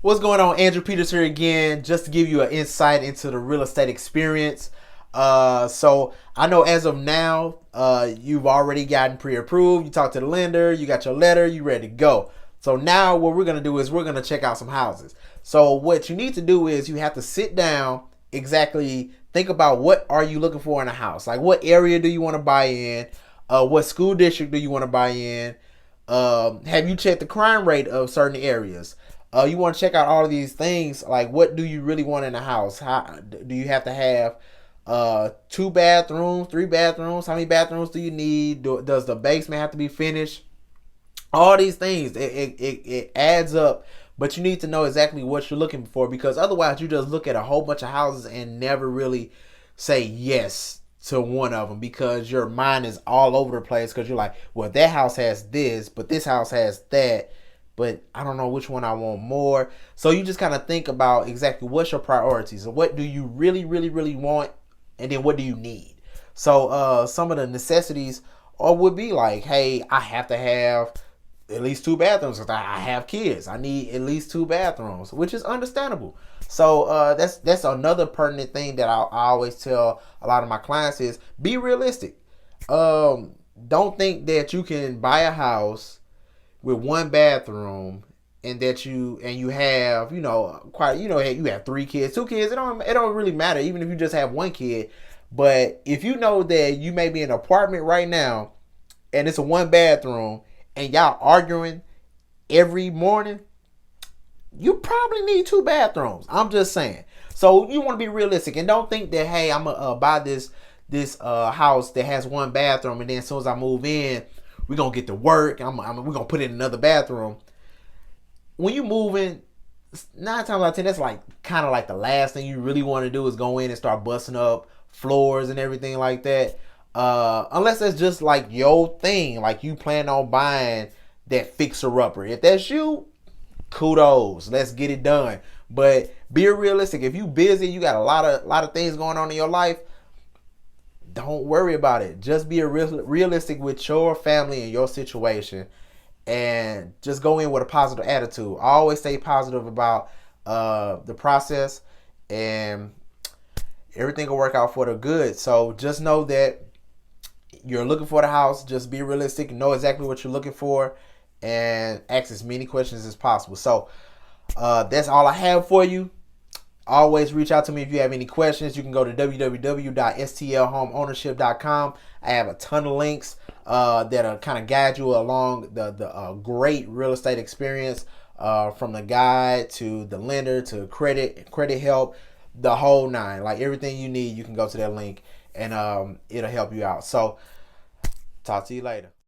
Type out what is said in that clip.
What's going on? Andrew Peters here again, just to give you an insight into the real estate experience. So I know as of now, you've already gotten pre-approved. You talked to the lender, you got your letter, you ready to go. So now what we're gonna do is we're gonna check out some houses. So what you need to do is you have to sit down, exactly think about what are you looking for in a house. Like what area do you want to buy in? What school district do you want to buy in? Have you checked the crime rate of certain areas? You want to check out all of these things. Like, what do you really want in a house? How do you have to have 2 bathrooms, 3 bathrooms? How many bathrooms do you need? Does the basement have to be finished? All these things, it adds up. But you need to know exactly what you're looking for, because otherwise you just look at a whole bunch of houses and never really say yes to one of them, because your mind is all over the place, because you're like, well, that house has this, but this house has that, but I don't know which one I want more. So you just kind of think about exactly what's your priorities and what do you really, really, really want, and then what do you need. So some of the necessities would be like, hey, I have to have at least 2 bathrooms because I have kids. I need at least 2 bathrooms, which is understandable. So that's another pertinent thing that I always tell a lot of my clients is be realistic. Don't think that you can buy a house with 1 bathroom and that you have, quite, you have 3 kids, 2 kids. It don't really matter, even if you just have 1 kid. But if you know that you may be in an apartment right now and it's a 1 bathroom and y'all arguing every morning, you probably need 2 bathrooms. I'm just saying. So you want to be realistic and don't think that, hey, I'm gonna buy this house that has 1 bathroom, and then as soon as I move in, we're gonna get to work. We're gonna put in another bathroom. When you move in, 9 times out of 10, that's like kind of like the last thing you really want to do is go in and start busting up floors and everything like that. Unless that's just like your thing, like you plan on buying that fixer upper. If that's you, kudos, let's get it done. But be realistic. If you busy, you got a lot of things going on in your life, don't worry about it. Just be realistic with your family and your situation, and just go in with a positive attitude. Always stay positive about the process, and everything will work out for the good. So just know that you're looking for the house. Just be realistic, know exactly what you're looking for, and ask as many questions as possible. So that's all I have for you. Always reach out to me if you have any questions. You can go to www.stlhomeownership.com. I have a ton of links that'll kind of guide you along the great real estate experience, from the guide to the lender to credit help, the whole nine. Like everything you need, you can go to that link and it'll help you out. So talk to you later.